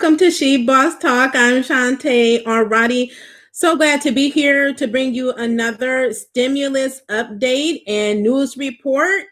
Welcome to She Boss Talk. I'm Shantae Alrighty. So glad to be here to bring you another stimulus update and news report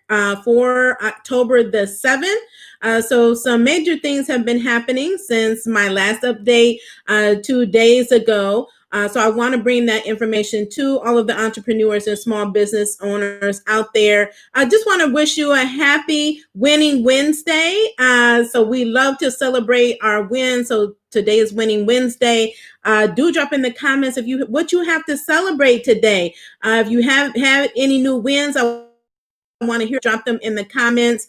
for October the 7th. So some major things have been happening since my last update 2 days ago. So I want to bring that information to all of the entrepreneurs and small business owners out there. I just want to wish you a happy Winning Wednesday. So we love to celebrate our wins. So today is Winning Wednesday. Do drop in the comments what you have to celebrate today. If you have any new wins, I want to hear, drop them in the comments.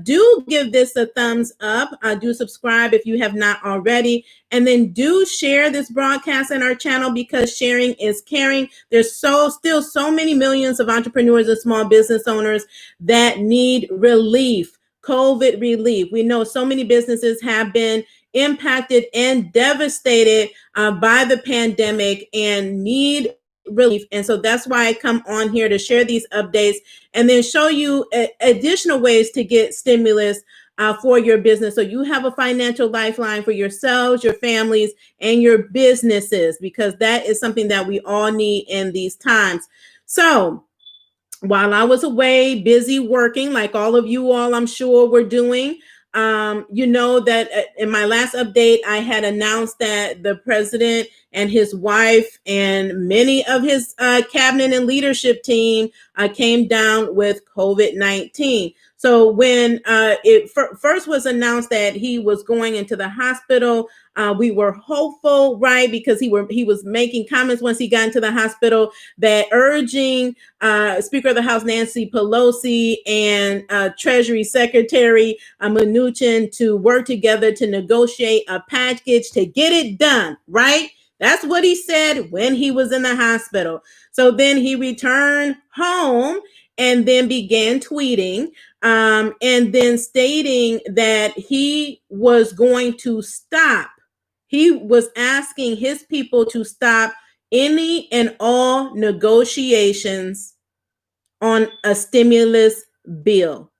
Do give this a thumbs up. Do subscribe if you have not already. And then do share this broadcast in our channel, because sharing is caring. There's still so many millions of entrepreneurs and small business owners that need relief, COVID relief. We know so many businesses have been impacted and devastated by the pandemic and need relief. And so that's why I come on here to share these updates and then show you additional ways to get stimulus for your business. So you have a financial lifeline for yourselves, your families, and your businesses, because that is something that we all need in these times. So while I was away, busy working, like all of you all, I'm sure, were doing, you know that in my last update, I had announced that the president and his wife and many of his cabinet and leadership team came down with COVID-19. So when it first was announced that he was going into the hospital, we were hopeful, right? Because he was making comments once he got into the hospital that urging Speaker of the House Nancy Pelosi and Treasury Secretary Mnuchin to work together to negotiate a package to get it done, right? That's what he said when he was in the hospital. So then he returned home and then began tweeting and then stating that he was going to stop. He was asking his people to stop any and all negotiations on a stimulus bill.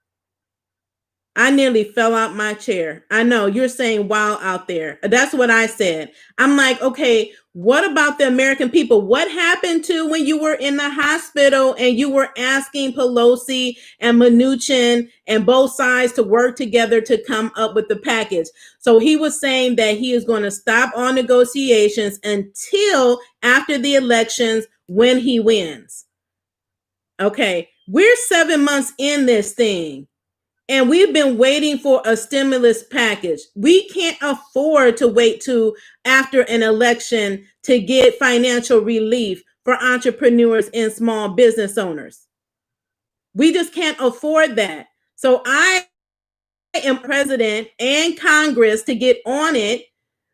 I nearly fell out my chair. I know you're saying wow out there. That's what I said. I'm like, okay, what about the American people? What happened to when you were in the hospital and you were asking Pelosi and Mnuchin and both sides to work together to come up with the package? So he was saying that he is going to stop all negotiations until after the elections when he wins. Okay, we're 7 months in this thing. And we've been waiting for a stimulus package. We can't afford to wait to after an election to get financial relief for entrepreneurs and small business owners. We just can't afford that. So I am president and Congress to get on it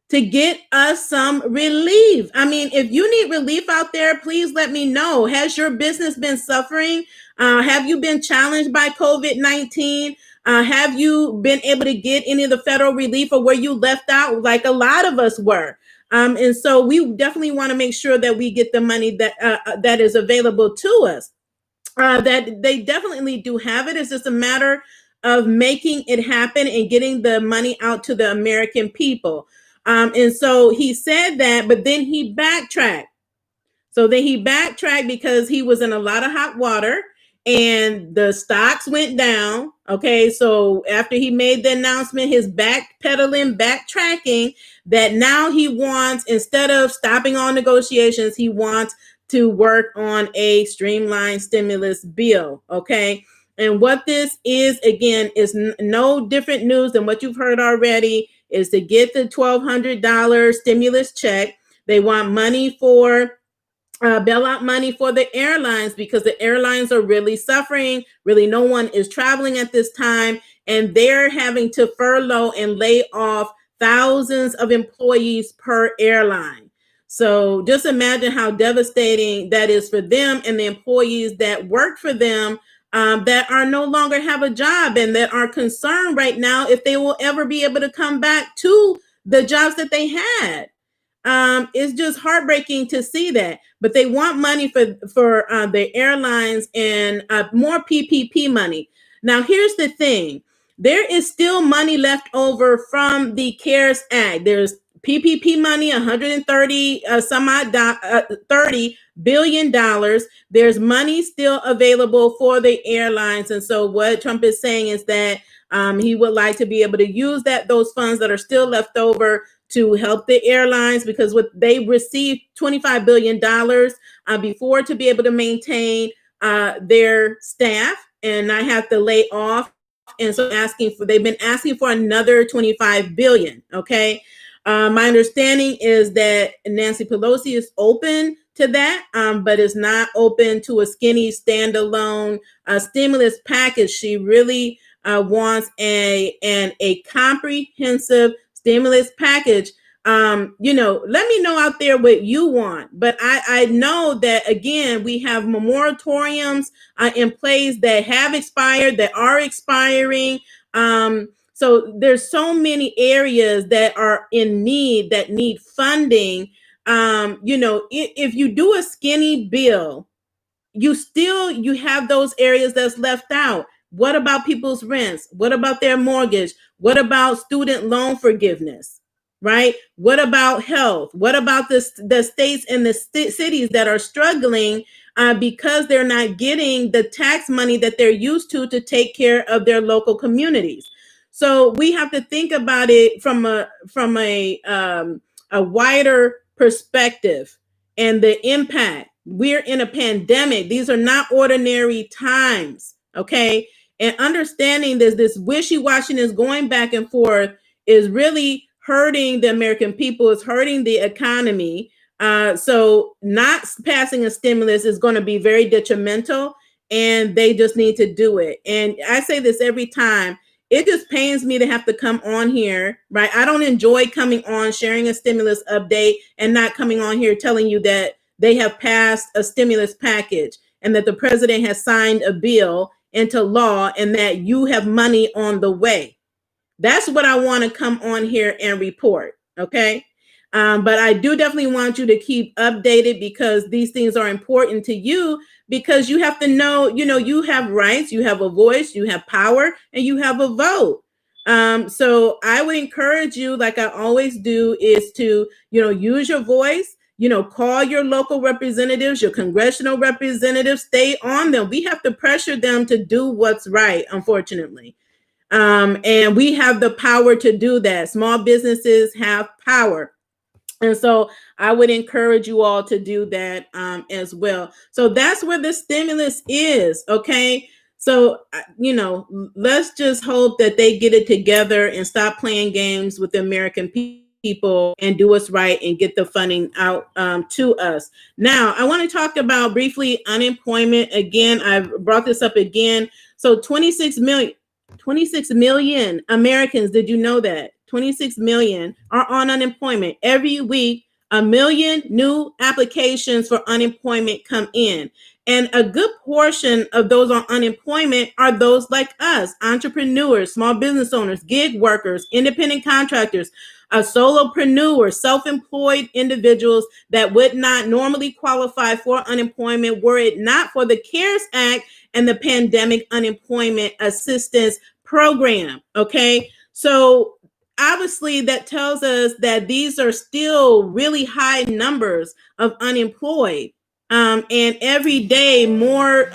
to get us some relief. I mean, if you need relief out there, please let me know. Has your business been suffering? Have you been challenged by COVID-19? Have you been able to get any of the federal relief, or were you left out like a lot of us were? And so we definitely want to make sure that we get the money that is available to us. That they definitely do have it. It's just a matter of making it happen and getting the money out to the American people. And so he said that, but then he backtracked. So then he backtracked because he was in a lot of hot water and the stocks went down. Okay. So after he made the announcement, his backtracking, that now he wants, instead of stopping all negotiations, he wants to work on a streamlined stimulus bill. Okay. And what this is, again, is no different news than what you've heard already, is to get the $1,200 stimulus check. They want money for bailout money for the airlines, because the airlines are really suffering. Really, no one is traveling at this time, and they're having to furlough and lay off thousands of employees per airline. So just imagine how devastating that is for them and the employees that work for them, that are no longer have a job and that are concerned right now if they will ever be able to come back to the jobs that they had. It's just heartbreaking to see that, but they want money for the airlines and more PPP money. Now, here's the thing. there is still money left over from the CARES Act. There's PPP money, 130 $30 billion. There's money still available for the airlines. And so what Trump is saying is that he would like to be able to use those funds that are still left over to help the airlines, because what they received $25 billion before to be able to maintain their staff and not have to lay off. And so they've been asking for another 25 billion. Okay. My understanding is that Nancy Pelosi is open to that, but is not open to a skinny standalone stimulus package. She really wants a comprehensive stimulus package. Let me know out there what you want. But I know that, again, we have moratoriums in place that have expired, that are expiring. So there's so many areas that are in need, that need funding. If you do a skinny bill, you have those areas that's left out. What about people's rents? What about their mortgage? What about student loan forgiveness? Right? What about health? What about the states and the cities that are struggling because they're not getting the tax money that they're used to take care of their local communities? So we have to think about it from a wider perspective and the impact. We're in a pandemic. These are not ordinary times. Okay. And understanding this wishy-washy is going back and forth is really hurting the American people, is hurting the economy. So not passing a stimulus is going to be very detrimental, and they just need to do it. And I say this every time. It just pains me to have to come on here, right? I don't enjoy coming on, sharing a stimulus update, and not coming on here telling you that they have passed a stimulus package and that the president has signed a bill into law and that you have money on the way. That's what I want to come on here and report. Okay. But I do definitely want you to keep updated, because these things are important to you, because you have to know, you have rights, you have a voice, you have power, and you have a vote. So I would encourage you, like I always do, is to, use your voice, call your local representatives, your congressional representatives, stay on them. We have to pressure them to do what's right, unfortunately. And we have the power to do that. Small businesses have power. And so I would encourage you all to do that as well. So that's where the stimulus is. Okay. So, let's just hope that they get it together and stop playing games with the American people and do what's right and get the funding out to us. Now, I want to talk about briefly unemployment. Again, I've brought this up again. So 26 million Americans, did you know that? 26 million are on unemployment. Every week, 1 million new applications for unemployment come in. And a good portion of those on unemployment are those like us, entrepreneurs, small business owners, gig workers, independent contractors, solopreneurs, self-employed individuals that would not normally qualify for unemployment were it not for the CARES Act and the Pandemic Unemployment Assistance Program. Okay. So obviously that tells us that these are still really high numbers of unemployed. And every day more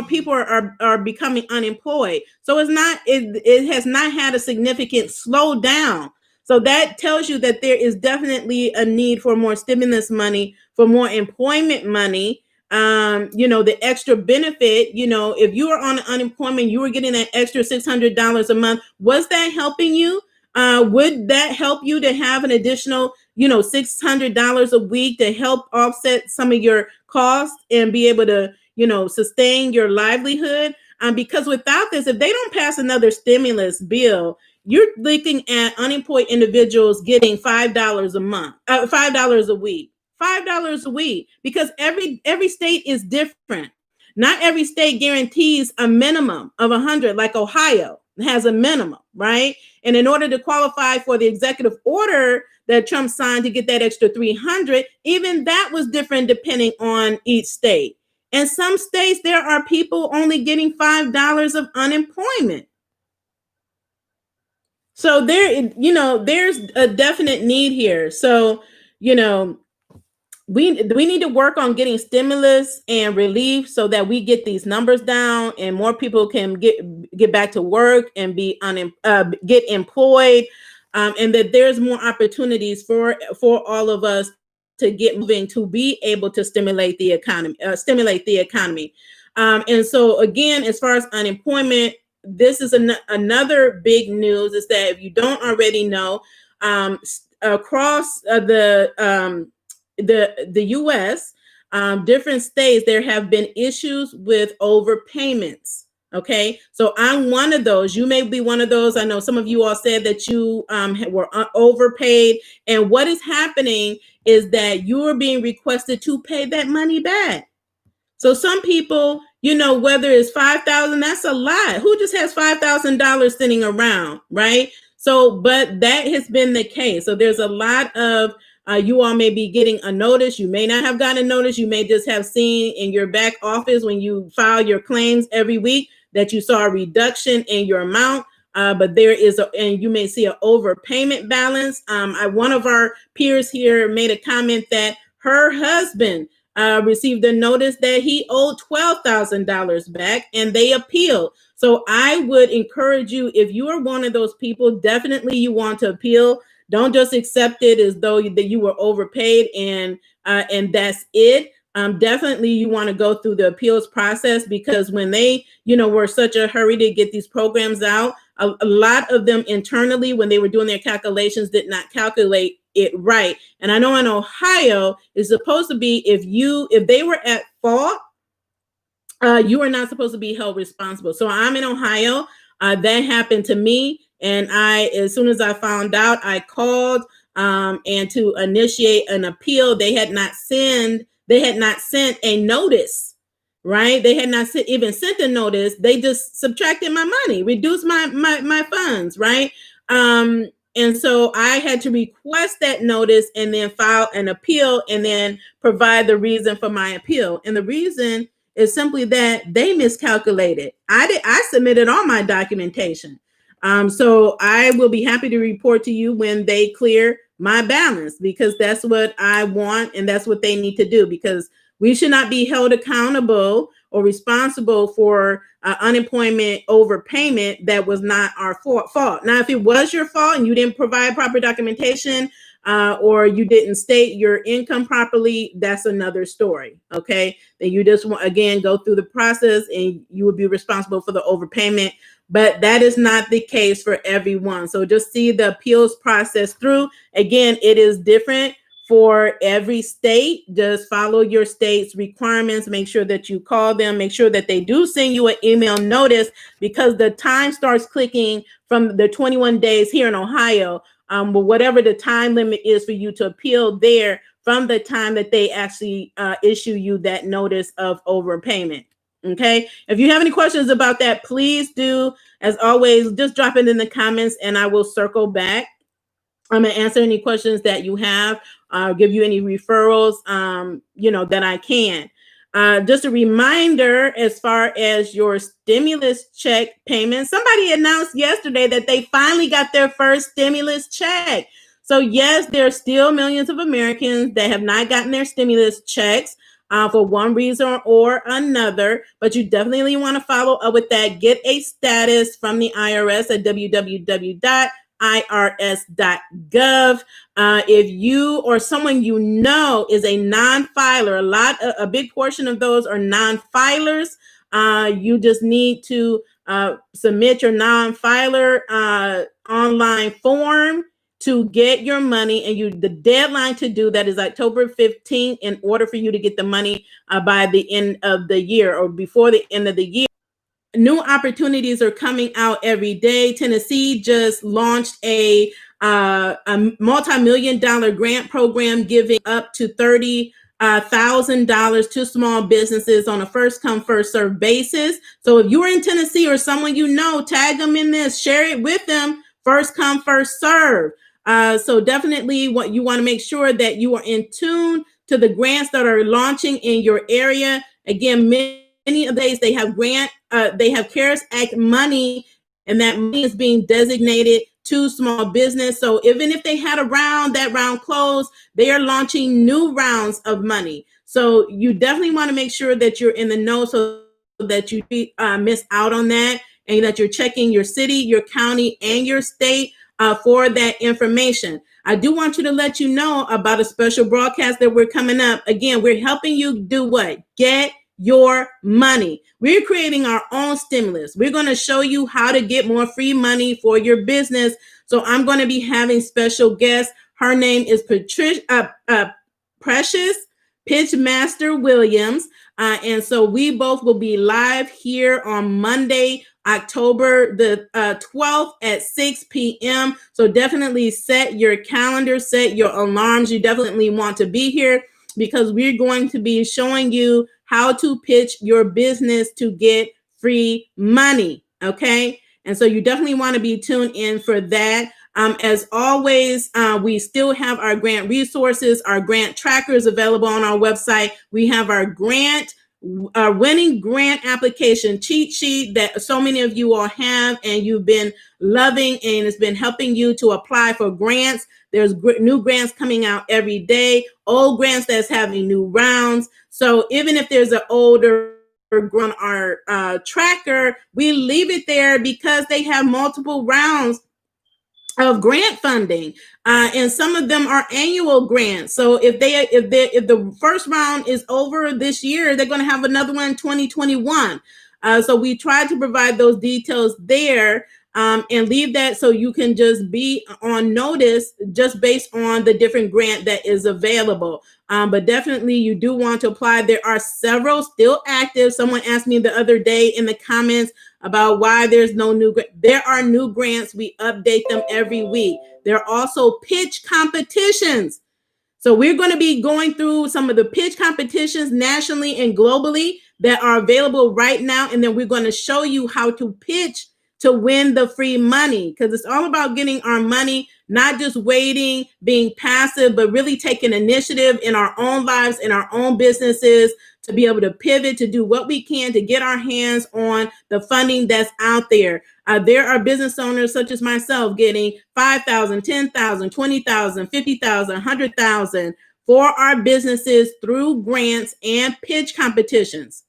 people are becoming unemployed. So it has not had a significant slowdown. So that tells you that there is definitely a need for more stimulus money, for more employment money. The extra benefit, if you were on unemployment, you were getting that extra $600 a month. Was that helping you? Would that help you to have an additional, $600 a week to help offset some of your costs and be able to, sustain your livelihood? Because without this, if they don't pass another stimulus bill, you're looking at unemployed individuals getting $5 a month, $5 a week. $5 a week, because every state is different. Not every state guarantees a minimum of 100, like Ohio has a minimum, right? And in order to qualify for the executive order that Trump signed to get that extra 300, even that was different depending on each state. And some states, there are people only getting $5 of unemployment. So there's a definite need here. So, you know, we need to work on getting stimulus and relief so that we get these numbers down and more people can get back to work and get employed, and that there's more opportunities for all of us to get moving to be able to stimulate the economy. And so again, as far as unemployment, this is another big news is that if you don't already know, across the U.S., different states, there have been issues with overpayments. Okay, so I'm one of those. You may be one of those. I know some of you all said that you were overpaid, and what is happening is that you are being requested to pay that money back. So some people, whether it's 5,000, that's a lot. Who just has $5,000 sitting around, right? So, but that has been the case. So there's a lot of you all may be getting a notice. You may not have gotten a notice. You may just have seen in your back office when you file your claims every week that you saw a reduction in your amount. But there is and you may see an overpayment balance. One of our peers here made a comment that her husband received a notice that he owed $12,000 back, and they appealed. So I would encourage you, if you are one of those people, definitely you want to appeal. Don't just accept it as though that you were overpaid and that's it. Definitely you want to go through the appeals process, because when they, were such a hurry to get these programs out, a lot of them internally, when they were doing their calculations, did not calculate it right. And I know in Ohio, it's supposed to be if they were at fault, you are not supposed to be held responsible. So I'm in Ohio. That happened to me, and as soon as I found out, I called and to initiate an appeal. They had not sent a notice. Right? They had not even sent a notice. They just subtracted my money, reduced my funds. Right? And so I had to request that notice and then file an appeal and then provide the reason for my appeal. And the reason is simply that they miscalculated. I submitted all my documentation. So I will be happy to report to you when they clear my balance, because that's what I want and that's what they need to do, because we should not be held accountable or responsible for unemployment overpayment that was not our fault. Now, if it was your fault and you didn't provide proper documentation or you didn't state your income properly, that's another story. Okay, then you just want, again, go through the process and you would be responsible for the overpayment. But that is not the case for everyone. So just see the appeals process through. Again, it is different for every state. Just follow your state's requirements. Make sure that you call them. Make sure that they do send you an email notice, because the time starts clicking from the 21 days here in Ohio. But whatever the time limit is for you to appeal there, from the time that they actually issue you that notice of overpayment. Okay. If you have any questions about that, please do, as always, just drop it in the comments and I will circle back. I'm going to answer any questions that you have, give you any referrals, that I can. Just a reminder, as far as your stimulus check payment, somebody announced yesterday that they finally got their first stimulus check. So yes, there are still millions of Americans that have not gotten their stimulus checks for one reason or another, but you definitely want to follow up with that. Get a status from the IRS at www.irs.gov. If you or someone you know is a non-filer, a big portion of those are non-filers. You just need to submit your non-filer online form to get your money, and the deadline to do that is October 15th in order for you to get the money by the end of the year or before the end of the year. New opportunities are coming out every day. Tennessee just launched a multi-million-dollar grant program giving up to $30,000 to small businesses on a first-come, first-served basis. So if you're in Tennessee or someone you know, tag them in this, share it with them. First-come, first-served. So definitely what you want to make sure that you are in tune to the grants that are launching in your area. Again, many of these, they have CARES Act money, and that money is being designated to small business. So even if they had a round, that round closed, they are launching new rounds of money. So you definitely want to make sure that you're in the know so that you miss out on that, and that you're checking your city, your county, and your state for that information. I do want you to let you know about a special broadcast that we're coming up. Again, we're helping you do what? Get your money. We're creating our own stimulus. We're going to show you how to get more free money for your business. So I'm going to be having special guests. Her name is Precious Pitchmaster Williams. And so we both will be live here on Monday, October the 12th at 6 p.m. So definitely set your calendar, set your alarms. You definitely want to be here because we're going to be showing you how to pitch your business to get free money. Okay. And so you definitely want to be tuned in for that. As always, we still have our grant resources, our grant trackers available on our website. We have our winning grant application cheat sheet that so many of you all have and you've been loving, and it's been helping you to apply for grants. There's new grants coming out every day, old grants that's having new rounds. So even if there's an older on our tracker, we leave it there because they have multiple rounds of grant funding, and some of them are annual grants. So if the first round is over this year, they're going to have another one in 2021. So we try to provide those details there, and leave that so you can just be on notice just based on the different grant that is available. But definitely you do want to apply. There are several still active. Someone asked me the other day in the comments about why there's no new there are new grants. We update them every week. There are also pitch competitions. So we're going to be going through some of the pitch competitions nationally and globally that are available right now. And then we're going to show you how to pitch to win the free money, because it's all about getting our money, not just waiting, being passive, but really taking initiative in our own lives, in our own businesses, to be able to pivot, to do what we can to get our hands on the funding that's out there. There are business owners such as myself getting $5,000, $10,000, $20,000, $50,000, $100,000 for our businesses through grants and pitch competitions.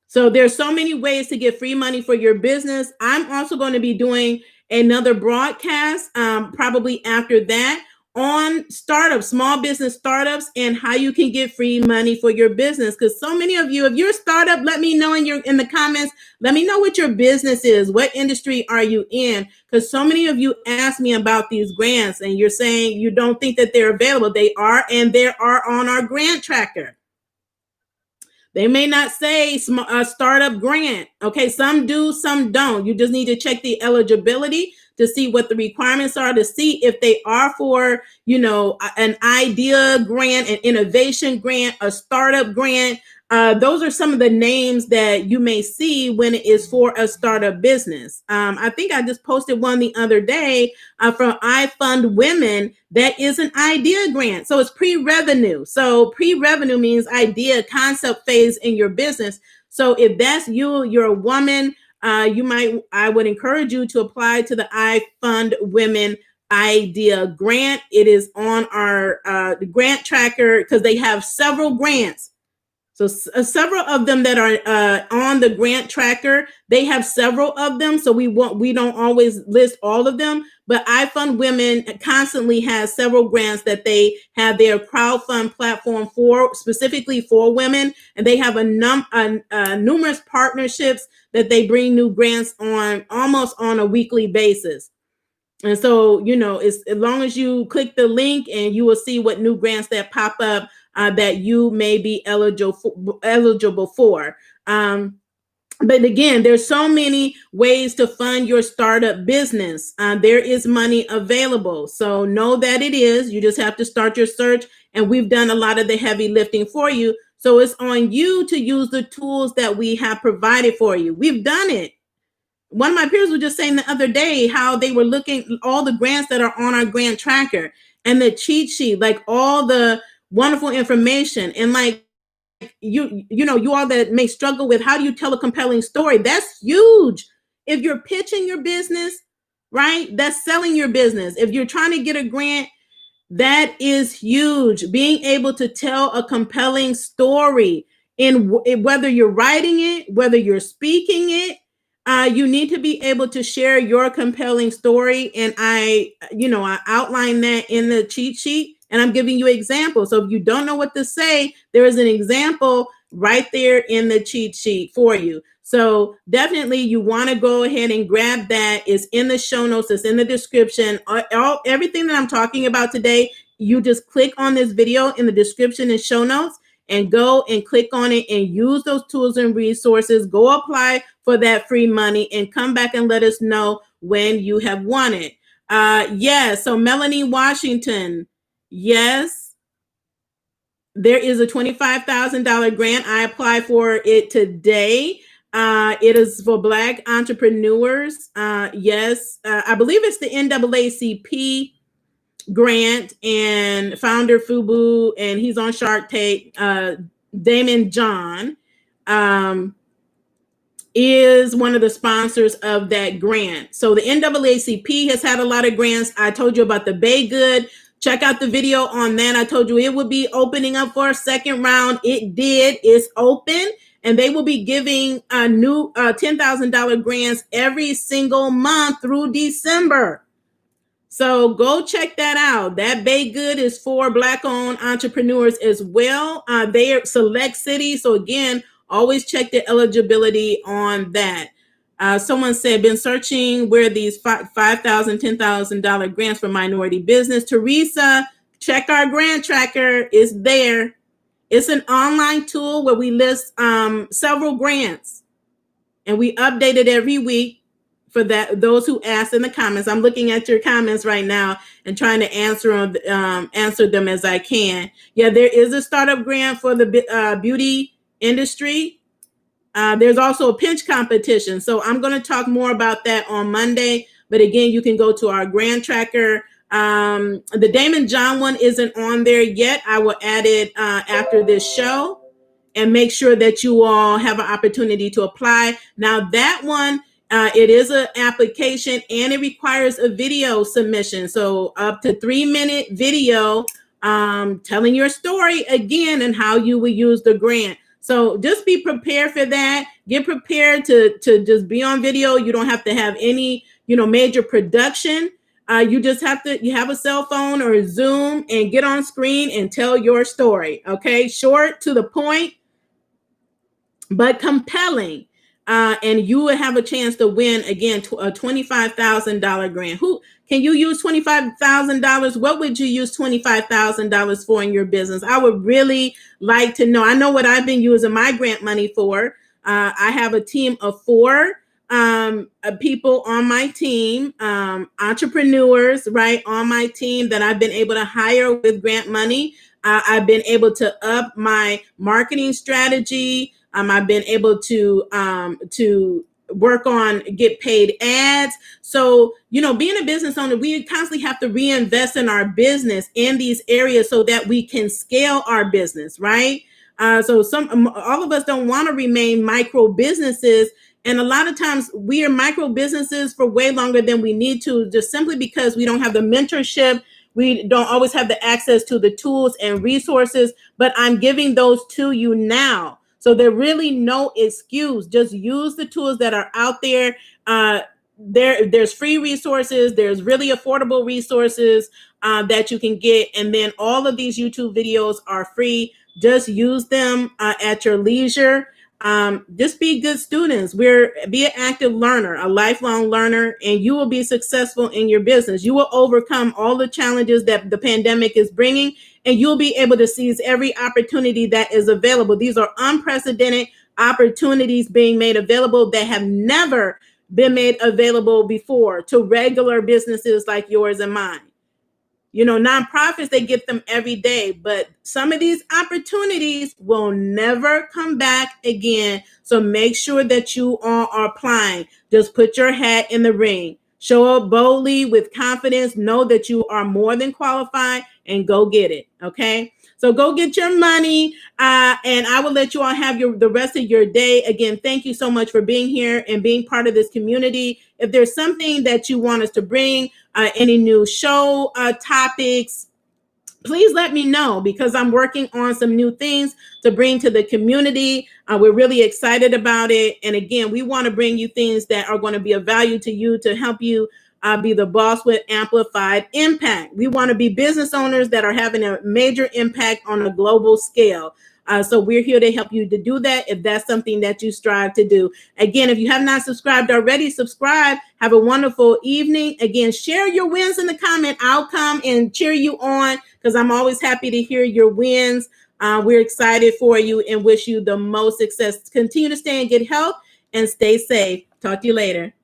So there's so many ways to get free money for your business. I'm also going to be doing another broadcast probably after that on startups, small business startups, and how you can get free money for your business. Because so many of you, if you're a startup, let me know in the comments. Let me know what your business is. What industry are you in? Because so many of you ask me about these grants and you're saying you don't think that they're available. They are, and they are on our grant tracker. They may not say startup grant. Okay, some do, some don't. You just need to check the eligibility to see what the requirements are, to see if they are for, an idea grant, an innovation grant, a startup grant. Those are some of the names that you may see when it is for a startup business. I think I just posted one the other day from I Fund Women that is an idea grant. So it's pre-revenue. So pre-revenue means idea, concept phase in your business. So if that's you, you're a woman, I would encourage you to apply to the I Fund Women idea grant. It is on our grant tracker because they have several grants. So several of them that are on the grant tracker, they have several of them. So we don't always list all of them, but I Fund Women constantly has several grants that they have their crowdfund platform for, specifically for women. And they have numerous partnerships that they bring new grants on almost on a weekly basis. And so, it's as long as you click the link and you will see what new grants that pop up that you may be eligible for. But again, there's so many ways to fund your startup business. There is money available. So know that it is. You just have to start your search. And we've done a lot of the heavy lifting for you. So it's on you to use the tools that we have provided for you. We've done it. One of my peers was just saying the other day how they were looking all the grants that are on our grant tracker and the cheat sheet, like all the wonderful information. And like you all that may struggle with how do you tell a compelling story? That's huge. If you're pitching your business, right? That's selling your business. If you're trying to get a grant, that is huge. Being able to tell a compelling story in whether you're writing it, whether you're speaking it, you need to be able to share your compelling story. And I outline that in the cheat sheet, and I'm giving you examples. So if you don't know what to say, there is an example right there in the cheat sheet for you. So definitely you want to go ahead and grab that. It's in the show notes. It's in the description. Everything that I'm talking about today, you just click on this video in the description and show notes and go and click on it and use those tools and resources. Go apply for that free money and come back and let us know when you have won it. Yes. So Melanie Washington. Yes. There is a $25,000 grant. I applied for it today. It is for Black entrepreneurs. Yes, I believe it's the NAACP grant, and founder Fubu, and he's on Shark Tank. Damon John is one of the sponsors of that grant. So the NAACP has had a lot of grants. I told you about the Bay Good. Check out the video on that. I told you it would be opening up for a second round. It did. It's open. And they will be giving a new $10,000 grants every single month through December. So go check that out. That Bay Good is for Black-owned entrepreneurs as well. They are select cities. So again, always check the eligibility on that. Someone said, been searching where these $5,000, $10,000 grants for minority business. Teresa, check our grant tracker. It's there. It's an online tool where we list several grants, and we update it every week for those who asked in the comments. I'm looking at your comments right now and trying to answer them as I can. Yeah, there is a startup grant for the beauty industry. There's also a pinch competition. So I'm going to talk more about that on Monday. But again, you can go to our grant tracker. The Damon John one isn't on there yet. I will add it after this show and make sure that you all have an opportunity to apply. Now that one, it is an application and it requires a video submission. So up to 3-minute video telling your story again and how you will use the grant. So just be prepared for that. Get prepared to just be on video. You don't have to have any, major production. You just you have a cell phone or a Zoom and get on screen and tell your story. Okay. Short, to the point, but compelling. And you will have a chance to win, again, a $25,000 grant. Who can you use $25,000? What would you use $25,000 for in your business? I would really like to know. I know what I've been using my grant money for. I have a team of 4 people on my team, entrepreneurs, right, on my team that I've been able to hire with grant money. I've been able to up my marketing strategy. I've been able to work on get paid ads. So, being a business owner, we constantly have to reinvest in our business in these areas so that we can scale our business, right? So all of us don't want to remain micro businesses. And a lot of times we are micro businesses for way longer than we need to, just simply because we don't have the mentorship. We don't always have the access to the tools and resources, but I'm giving those to you now. So there's really no excuse. Just use the tools that are out there. There's free resources. There's really affordable resources that you can get. And then all of these YouTube videos are free. Just use them at your leisure. Just be good students. Be an active learner, a lifelong learner, and you will be successful in your business. You will overcome all the challenges that the pandemic is bringing, and you'll be able to seize every opportunity that is available. These are unprecedented opportunities being made available that have never been made available before to regular businesses like yours and mine. Nonprofits, they get them every day, but some of these opportunities will never come back again. So make sure that you all are applying. Just put your hat in the ring. Show up boldly with confidence. Know that you are more than qualified and go get it. Okay. So go get your money, and I will let you all have the rest of your day. Again, thank you so much for being here and being part of this community. If there's something that you want us to bring, any new show topics, please let me know, because I'm working on some new things to bring to the community. We're really excited about it. And again, we want to bring you things that are going to be of value to you, to help you be the boss with amplified impact. We want to be business owners that are having a major impact on a global scale. So we're here to help you to do that, if that's something that you strive to do. Again, if you have not subscribed already, subscribe. Have a wonderful evening. Again, share your wins in the comment. I'll come and cheer you on, because I'm always happy to hear your wins. We're excited for you and wish you the most success. Continue to stay in good health and stay safe. Talk to you later.